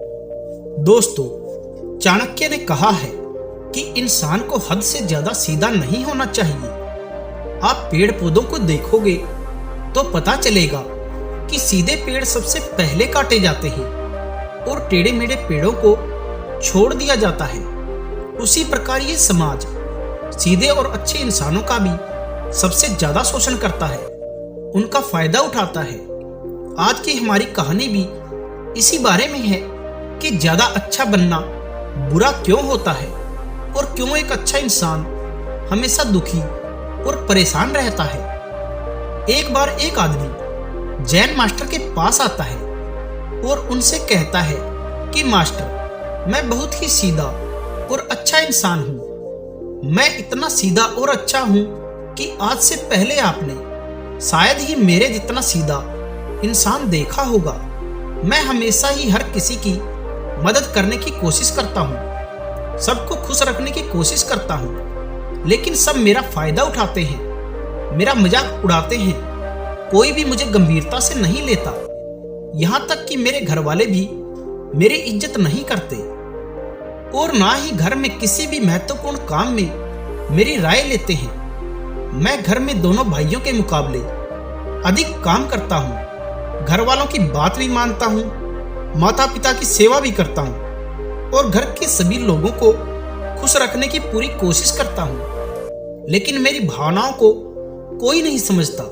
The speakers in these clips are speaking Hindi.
दोस्तों, चाणक्य ने कहा है कि इंसान को हद से ज्यादा सीधा नहीं होना चाहिए। आप पेड़ पौधों को देखोगे तो पता चलेगा कि सीधे पेड़ सबसे पहले काटे जाते हैं और टेढ़े मेढ़े पेड़ों को छोड़ दिया जाता है। उसी प्रकार ये समाज सीधे और अच्छे इंसानों का भी सबसे ज्यादा शोषण करता है, उनका फायदा उठाता है। आज की हमारी कहानी भी इसी बारे में है कि ज्यादा अच्छा बनना बुरा क्यों होता है और क्यों एक अच्छा इंसान हमेशा दुखी और परेशान रहता है। एक बार एक आदमी जैन मास्टर के पास आता है और उनसे कहता है कि मास्टर, मैं बहुत ही सीधा और अच्छा इंसान हूँ। मैं इतना सीधा और अच्छा हूँ कि आज से पहले आपने शायद ही मेरे जितना सीधा इंसान देखा होगा। मैं हमेशा ही हर किसी की मदद करने की कोशिश करता हूँ, सबको खुश रखने की कोशिश करता हूँ, लेकिन सब मेरा फायदा उठाते हैं, मेरा मजाक उड़ाते हैं। कोई भी मुझे गंभीरता से नहीं लेता, यहाँ तक कि मेरे घर वाले भी मेरी इज्जत नहीं करते और ना ही घर में किसी भी महत्वपूर्ण काम में मेरी राय लेते हैं। मैं घर में दोनों भाइयों के मुकाबले अधिक काम करता हूँ, घर वालों की बात भी मानता हूँ, माता पिता की सेवा भी करता हूँ और घर के सभी लोगों को खुश रखने की पूरी कोशिश करता हूँ, लेकिन मेरी भावनाओं को कोई नहीं समझता।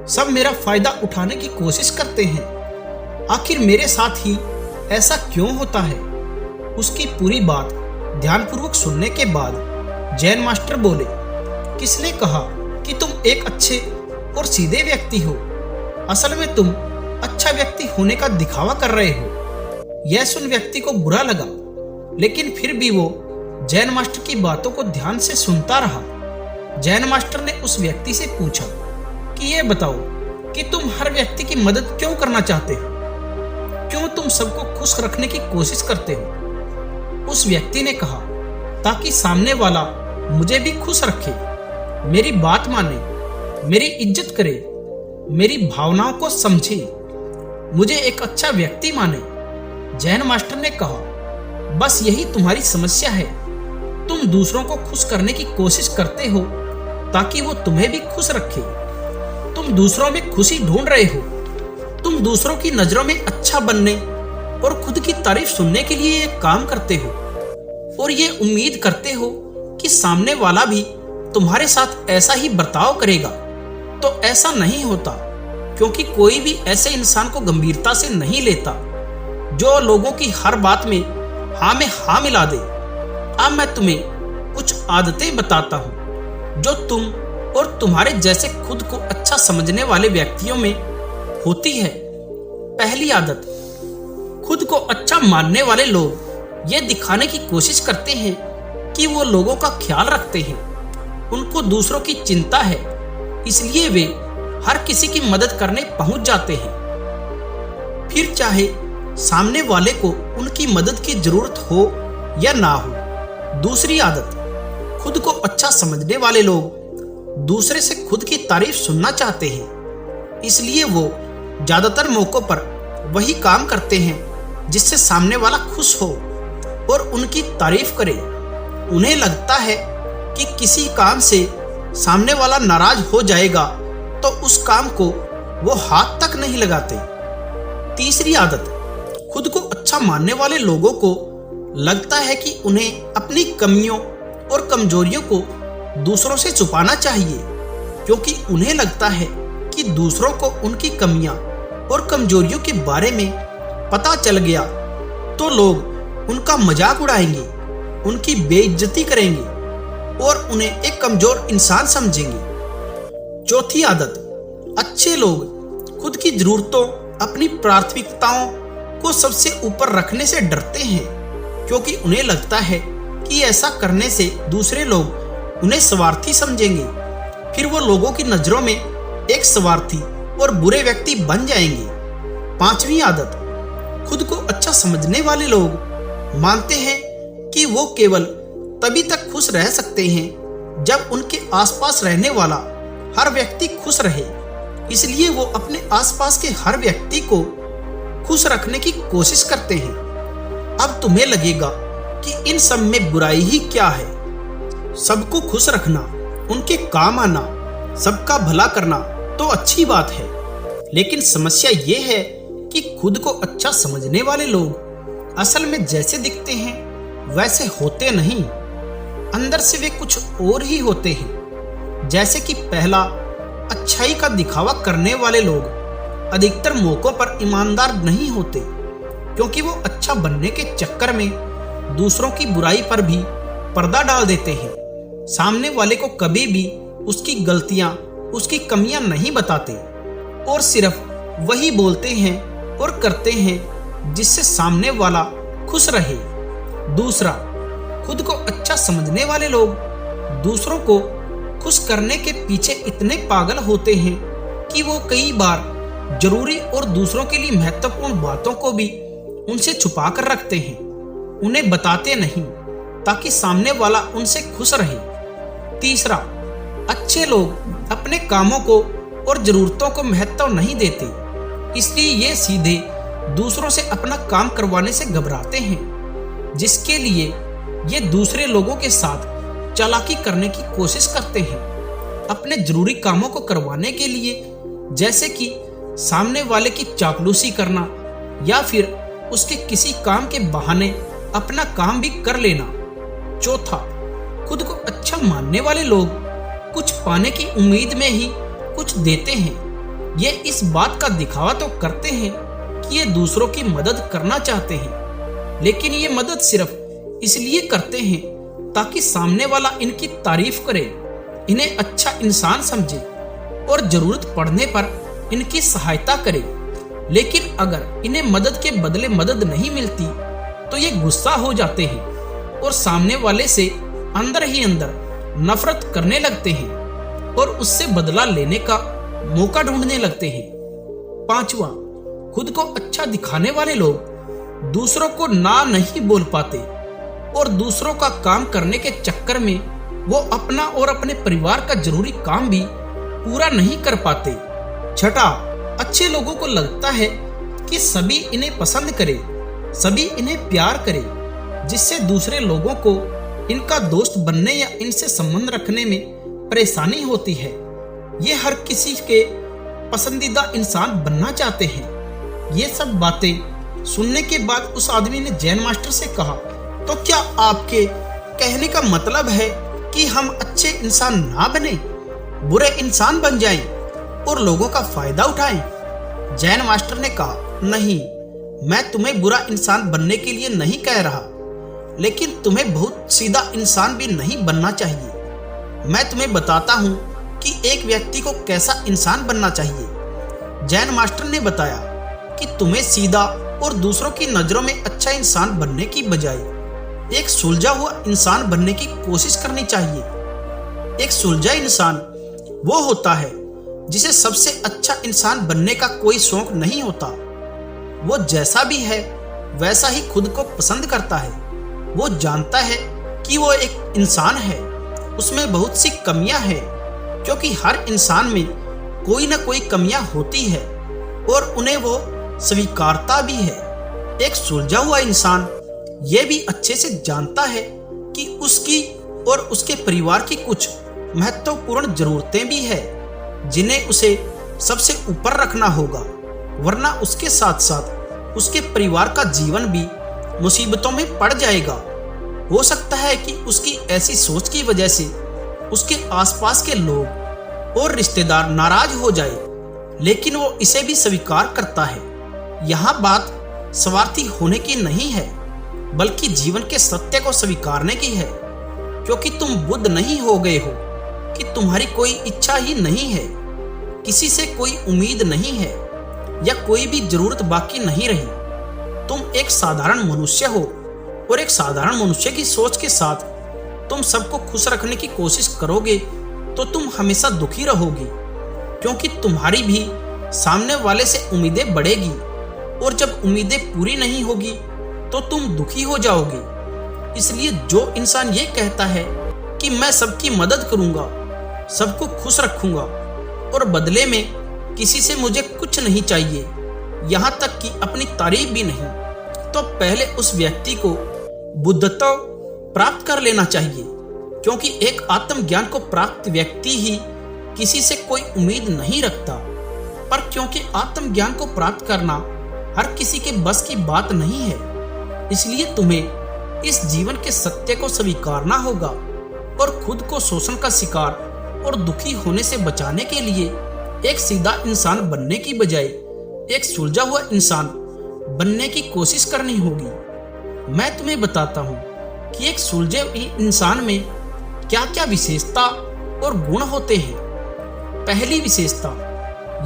सब मेरा फायदा उठाने की कोशिश करते हैं। आखिर मेरे साथ ही ऐसा क्यों होता है? उसकी पूरी बात ध्यानपूर्वक सुनने के बाद जैन मास्टर बोले, किसने कहा कि तुम एक अच्छे और सीधे व्यक्ति हो? असल में तुम अच्छा व्यक्ति होने का दिखावा कर रहे हो। यह सुन व्यक्ति को बुरा लगा, लेकिन फिर भी वो जैन मास्टर की बातों को ध्यान से सुनता रहा। जैन मास्टर ने उस व्यक्ति से पूछा कि ये बताओ कि तुम हर व्यक्ति की मदद क्यों करना चाहते हो? क्यों तुम सबको खुश रखने की कोशिश करते हो? उस व्यक्ति ने कहा, ताकि सामने वाला मुझे भी खुश रखे, मेरी बात माने, मेरी इज्जत करे, मेरी भावनाओं को समझे, मुझे एक अच्छा व्यक्ति माने। जैन मास्टर ने कहा, बस यही तुम्हारी समस्या है। तुम दूसरों को खुश करने की कोशिश करते हो ताकि वो तुम्हें भी खुश रखे। तुम दूसरों में खुशी ढूंढ रहे हो। तुम दूसरों की नजरों में अच्छा बनने और खुद की तारीफ सुनने के लिए ये काम करते हो और ये उम्मीद करते हो कि सामने वाला भी तुम्हारे साथ ऐसा ही बर्ताव करेगा। तो ऐसा नहीं होता, क्योंकि कोई भी ऐसे इंसान को गंभीरता से नहीं लेता जो लोगों की हर बात में हाँ में हाँ मिला दे। अब मैं तुम्हें कुछ आदतें बताता हूँ जो तुम और तुम्हारे जैसे खुद को अच्छा समझने वाले व्यक्तियों में होती है। पहली आदत, खुद को अच्छा मानने वाले लोग ये दिखाने की कोशिश करते हैं कि वो लोगों का ख्याल रखते हैं, उनको दूसरों की चिंता है, इसलिए वे हर किसी की मदद करने पहुंच जाते हैं, फिर चाहे सामने वाले को उनकी मदद की जरूरत हो या ना हो। दूसरी आदत, खुद को अच्छा समझने वाले लोग दूसरे से खुद की तारीफ सुनना चाहते हैं, इसलिए वो ज्यादातर मौकों पर वही काम करते हैं जिससे सामने वाला खुश हो और उनकी तारीफ करे। उन्हें लगता है कि किसी काम से सामने वाला नाराज हो जाएगा तो उस काम को वो हाथ तक नहीं लगाते। तीसरी आदत, खुद को अच्छा मानने वाले लोगों को लगता है कि उन्हें अपनी कमियों और कमजोरियों को दूसरों से छुपाना चाहिए, क्योंकि उन्हें लगता है कि दूसरों को उनकी कमियां और कमजोरियों के बारे में पता चल गया तो लोग उनका मजाक उड़ाएंगे, उनकी बेइज्जती करेंगे और उन्हें एक कमजोर इंसान समझेंगे। चौथी आदत, अच्छे लोग खुद की जरूरतों, अपनी प्राथमिकताओं को सबसे ऊपर रखने से डरते हैं, क्योंकि उन्हें लगता है कि ऐसा करने से दूसरे लोग उन्हें स्वार्थी समझेंगे, फिर वो लोगों की नजरों में एक स्वार्थी और बुरे व्यक्ति बन जाएंगे। पांचवी आदत, खुद को अच्छा समझने वाले लोग मानते हैं कि वो केवल तभी तक खुश रह सकते हैं जब उनके आसपास रहने वाला हर व्यक्ति खुश रहे, इसलिए वो अपने आसपास के हर व्यक्ति को खुश रखने की कोशिश करते हैं। अब तुम्हें लगेगा कि इन सब में बुराई ही क्या है। सबको खुश रखना, उनके काम आना, सबका भला करना तो अच्छी बात है, लेकिन समस्या ये है कि खुद को अच्छा समझने वाले लोग असल में जैसे दिखते हैं वैसे होते नहीं। अंदर से वे कुछ और ही होते हैं। जैसे कि पहला, अच्छाई का दिखावा करने वाले लोग अधिकतर मौकों पर ईमानदार नहीं होते, क्योंकि वो अच्छा बनने के चक्कर में दूसरों की बुराई पर भी पर्दा डाल देते हैं। सामने वाले को कभी भी उसकी गलतियां, उसकी कमियां नहीं बताते और सिर्फ वही बोलते हैं और करते हैं जिससे सामने वाला खुश रहे। दूसरा, खुद को अच्छा समझने वाले लोग दूसरों को खुश करने के पीछे इतने पागल होते हैं कि वो कई बार जरूरी और दूसरों के लिए महत्वपूर्ण बातों को भी उनसे छुपा कर रखते हैं, उन्हें बताते नहीं ताकि सामने वाला उनसे खुश रहे। तीसरा, अच्छे लोग अपने कामों को और जरूरतों को महत्व नहीं देते, इसलिए ये सीधे दूसरों से अपना काम करवाने से घबराते हैं, जिसके लिए ये दूसरे लोगों के साथ चालाकी करने की कोशिश करते हैं अपने जरूरी कामों को करवाने के लिए, जैसे कि सामने वाले की चापलूसी करना या फिर उसके किसी काम के बहाने अपना काम भी कर लेना। चौथा, खुद को अच्छा मानने वाले लोग कुछ पाने की उम्मीद में ही कुछ देते हैं। ये इस बात का दिखावा तो करते हैं कि ये दूसरों की मदद करना चाहते हैं, लेकिन ये मदद सिर्फ इसलिए करते हैं ताकि सामने वाला इनकी तारीफ करे, इन्हें अच्छा इंसान समझे और जरूरत पड़ने पर इनकी सहायता करे। लेकिन अगर इन्हें मदद के बदले मदद नहीं मिलती तो ये गुस्सा हो जाते हैं और सामने वाले से अंदर ही अंदर नफरत करने लगते हैं और उससे बदला लेने का मौका ढूंढने लगते हैं। पांचवा, खुद को अच्छा दिखाने वाले लोग दूसरों को ना नहीं बोल पाते और दूसरों का काम करने के चक्कर में वो अपना और अपने परिवार का जरूरी काम भी पूरा नहीं कर पाते। छठा, अच्छे लोगों को लगता है कि सभी इन्हें पसंद करे, सभी इन्हें प्यार करे, जिससे दूसरे लोगों को इनका दोस्त बनने या इनसे संबंध रखने में परेशानी होती है। ये हर किसी के पसंदीदा इंसान बनना चाहते हैं। ये सब बातें सुनने के बाद उस आदमी ने जैन मास्टर से कहा, तो क्या आपके कहने का मतलब है कि हम अच्छे इंसान ना बने, बुरे इंसान बन जाएं और लोगों का फायदा उठाएं? जैन मास्टर ने कहा, नहीं, मैं तुम्हें बुरा इंसान बनने के लिए नहीं कह रहा, लेकिन तुम्हें बहुत सीधा इंसान भी नहीं बनना चाहिए। मैं तुम्हें बताता हूं कि एक व्यक्ति को कैसा इंसान बनना चाहिए। जैन मास्टर ने बताया कि तुम्हें सीधा और दूसरों की नजरों में अच्छा इंसान बनने की बजाय एक सुलझा हुआ इंसान बनने की कोशिश करनी चाहिए। एक सुलझा इंसान वो होता है जिसे सबसे अच्छा इंसान बनने का कोई शौक नहीं होता। वो जैसा भी है वैसा ही खुद को पसंद करता है। वो जानता है कि वो एक इंसान है, उसमें बहुत सी कमियां हैं, क्योंकि हर इंसान में कोई ना कोई कमियां होती है और उन्हें वो स्वीकारता भी है। एक सुलझा हुआ इंसान ये भी अच्छे से जानता है कि उसकी और उसके परिवार की कुछ महत्वपूर्ण जरूरतें भी है जिन्हें उसे सबसे ऊपर रखना होगा, वरना उसके साथ साथ उसके परिवार का जीवन भी मुसीबतों में पड़ जाएगा। हो सकता है कि उसकी ऐसी सोच की वजह से उसके आसपास के लोग और रिश्तेदार नाराज हो जाए, लेकिन वो इसे भी स्वीकार करता है। यहाँ बात स्वार्थी होने की नहीं है, बल्कि जीवन के सत्य को स्वीकारने की है, क्योंकि तुम बुद्ध नहीं हो गए हो कि तुम्हारी कोई इच्छा ही नहीं है, किसी से कोई उम्मीद नहीं है या कोई भी जरूरत बाकी नहीं रही। तुम एक साधारण मनुष्य हो और एक साधारण मनुष्य की सोच के साथ तुम सबको खुश रखने की कोशिश करोगे तो तुम हमेशा दुखी रहोगे, क्योंकि तुम्हारी भी सामने वाले से उम्मीदें बढ़ेगी और जब उम्मीदें पूरी नहीं होगी तो तुम दुखी हो जाओगे। इसलिए जो इंसान ये कहता है कि मैं सबकी मदद करूंगा, सबको खुश रखूंगा और बदले में किसी से मुझे कुछ नहीं चाहिए, यहाँ तक कि अपनी तारीफ भी नहीं, तो पहले उस व्यक्ति को बुद्धत्व प्राप्त कर लेना चाहिए, क्योंकि एक आत्मज्ञान को प्राप्त व्यक्ति ही किसी से कोई उम्मीद नहीं रखता। पर क्योंकि आत्मज्ञान को प्राप्त करना हर किसी के बस की बात नहीं है, इसलिए तुम्हें इस जीवन के सत्य को स्वीकारना होगा और खुद को शोषण का शिकार और दुखी होने से बचाने के लिए एक सीधा इंसान बनने की बजाय एक सुलझा हुआ इंसान बनने की कोशिश करनी होगी। मैं तुम्हें बताता हूँ कि एक सुलझे हुए इंसान में क्या क्या विशेषता और गुण होते हैं। पहली विशेषता,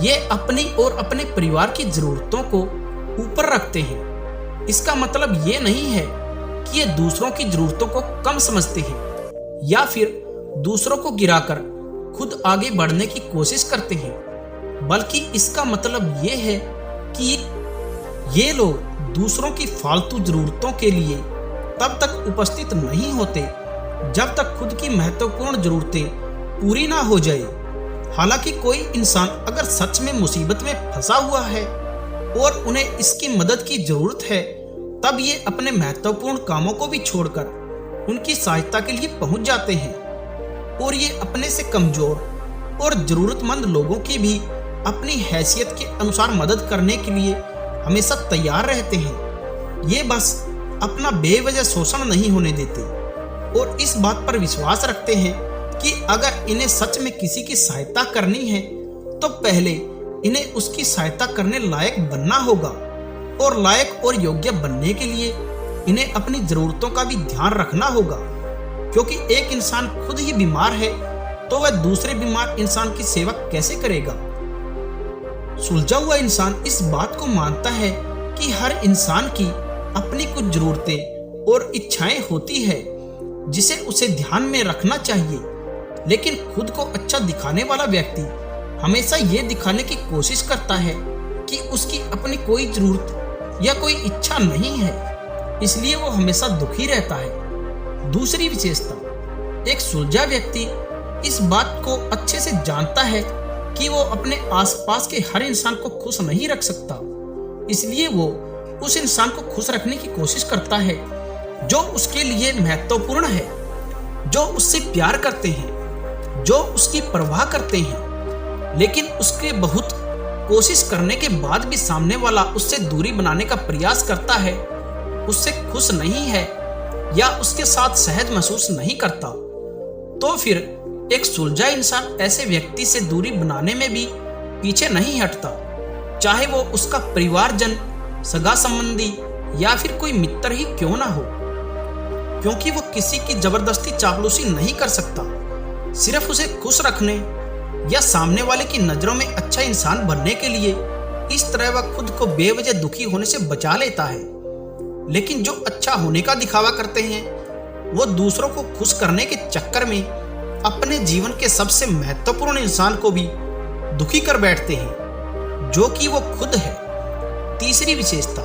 ये अपनी और अपने परिवार की जरूरतों को ऊपर रखते हैं। इसका मतलब ये नहीं है कि ये दूसरों की जरूरतों को कम समझते हैं या फिर दूसरों को गिराकर खुद आगे बढ़ने की कोशिश करते हैं, बल्कि इसका मतलब ये है कि ये लोग दूसरों की फालतू जरूरतों के लिए तब तक उपस्थित नहीं होते जब तक खुद की महत्वपूर्ण जरूरतें पूरी ना हो जाए। हालांकि कोई इंसान अगर सच में मुसीबत में फंसा हुआ है और उन्हें इसकी मदद की जरूरत है, तब ये अपने महत्वपूर्ण कामों को भी छोड़कर उनकी सहायता के लिए पहुंच जाते हैं और ये अपने से कमजोर और जरूरतमंद लोगों की भी अपनी हैसियत के अनुसार मदद करने के लिए हमेशा तैयार रहते हैं। ये बस अपना बेवजह शोषण नहीं होने देते और इस बात पर विश्वास रखते हैं कि अगर इन्हें सच में किसी की सहायता करनी है तो पहले इन्हें उसकी सहायता करने लायक बनना होगा, और लायक और योग्य बनने के लिए इन्हें अपनी जरूरतों का भी ध्यान रखना होगा, क्योंकि एक इंसान खुद ही बीमार है तो वह दूसरे बीमार इंसान की सेवा कैसे करेगा। सुलझा हुआ इंसान इस बात को मानता है कि हर इंसान की अपनी कुछ जरूरतें और इच्छाएं होती है जिसे उसे ध्यान में रखना चाहिए, लेकिन खुद को अच्छा दिखाने वाला व्यक्ति हमेशा ये दिखाने की कोशिश करता है कि उसकी अपनी कोई जरूरत या कोई इच्छा नहीं है, इसलिए वो हमेशा दुखी रहता है। दूसरी विशेषता, एक सुलझा व्यक्ति इस बात को अच्छे से जानता है कि वो अपने आसपास के हर इंसान को खुश नहीं रख सकता, इसलिए वो उस इंसान को खुश रखने की कोशिश करता है जो उसके लिए महत्वपूर्ण है, जो उससे प्यार करते हैं, जो उसकी परवाह करते हैं। लेकिन उसके बहुत कोशिश करने के बाद भी सामने वाला उससे दूरी बनाने का प्रयास करता है, उससे खुश नहीं है या उसके साथ सहज महसूस नहीं करता, तो फिर एक सुलझा इंसान ऐसे व्यक्ति से दूरी बनाने में भी पीछे नहीं हटता, चाहे वो उसका परिवारजन, सगा संबंधी या फिर कोई मित्र ही क्यों ना हो, क्योंकि वो किसी की जबरदस्ती चापलूसी नहीं कर सकता। सिर्फ उसे खुश रखने या सामने वाले की नजरों में अच्छा इंसान बनने के लिए इस तरह वह खुद को बेवजह दुखी होने से बचा लेता है। लेकिन जो अच्छा होने का दिखावा करते हैं वो दूसरों को खुश करने के चक्कर में अपने जीवन के सबसे महत्वपूर्ण इंसान को भी दुखी कर बैठते हैं, जो कि वो खुद है। तीसरी विशेषता,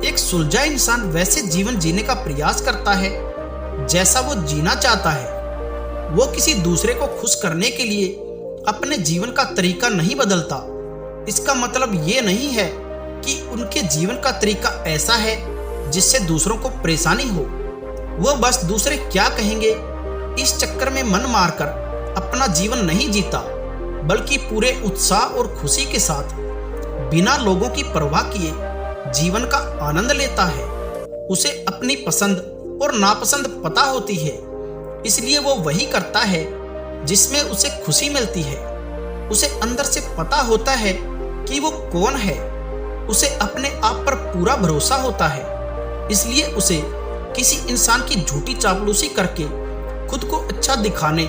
एक सुलझा इंसान वैसे जीवन जीने का प्रयास करता है जैसा वो जीना चाहता है। वो किसी दूसरे को खुश करने के लिए अपने जीवन का तरीका नहीं बदलता। इसका मतलब ये नहीं है कि उनके जीवन का तरीका ऐसा है जिससे दूसरों को परेशानी हो। वो बस दूसरे क्या कहेंगे इस चक्कर में मन मारकर अपना जीवन नहीं जीता, बल्कि पूरे उत्साह और खुशी के साथ बिना लोगों की परवाह किए जीवन का आनंद लेता है। उसे अपनी पसंद और नापसंद पता होती है, इसलिए वो वही करता है जिसमें उसे खुशी मिलती है। उसे अंदर से पता होता है कि वो कौन है। उसे अपने आप पर पूरा भरोसा होता है, इसलिए उसे किसी इंसान की झूठी चापलूसी करके खुद को अच्छा दिखाने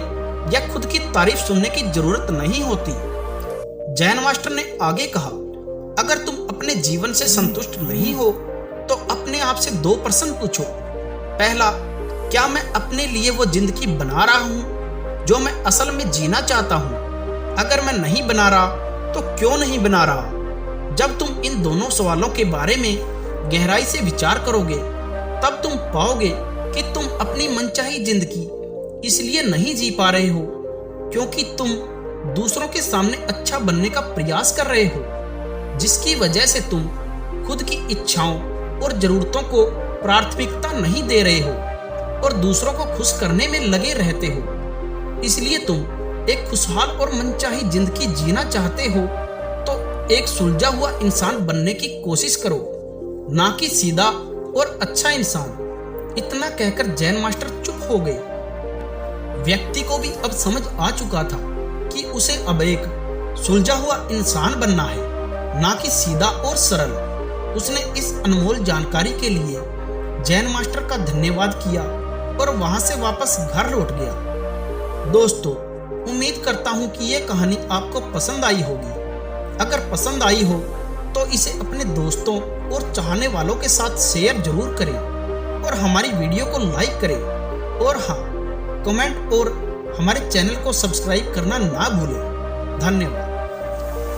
या खुद की तारीफ सुनने की जरूरत नहीं होती। जैन मास्टर ने आगे कहा, अगर तुम अपने जीवन से संतुष्ट नहीं हो तो अपने आप से 2 प्रश्न पूछो। पहला, क्या मैं अपने लिए वो जिंदगी बना रहा हूँ जो मैं असल में जीना चाहता हूँ? अगर मैं नहीं बना रहा तो क्यों नहीं बना रहा? जब तुम इन दोनों सवालों के बारे में गहराई से विचार करोगे तब तुम पाओगे कि तुम अपनी मनचाही जिंदगी इसलिए नहीं जी पा रहे हो क्योंकि तुम दूसरों के सामने अच्छा बनने का प्रयास कर रहे हो, जिसकी वजह से तुम खुद की इच्छाओं और जरूरतों को प्राथमिकता नहीं दे रहे हो और दूसरों को खुश करने में लगे रहते हो। इसलिए तुम एक खुशहाल और मनचाही जिंदगी जीना चाहते हो तो एक सुलझा हुआ इंसान बनने की कोशिश करो, ना कि सीधा और अच्छा इंसान। इतना कहकर जैन मास्टर चुप हो गए। व्यक्ति को भी अब समझ आ चुका था कि उसे अब एक सुलझा हुआ इंसान बनना है, ना कि सीधा और सरल। उसने इस अनमोल जानकारी के लिए जैन मास्टर का धन्यवाद किया और वहां से वापस घर लौट गया। दोस्तों, उम्मीद करता हूं कि यह कहानी आपको पसंद आई होगी। अगर पसंद आई हो तो इसे अपने दोस्तों और चाहने वालों के साथ शेयर जरूर करें और हमारी वीडियो को लाइक करें और हाँ, कमेंट और हमारे चैनल को सब्सक्राइब करना ना भूलें। धन्यवाद।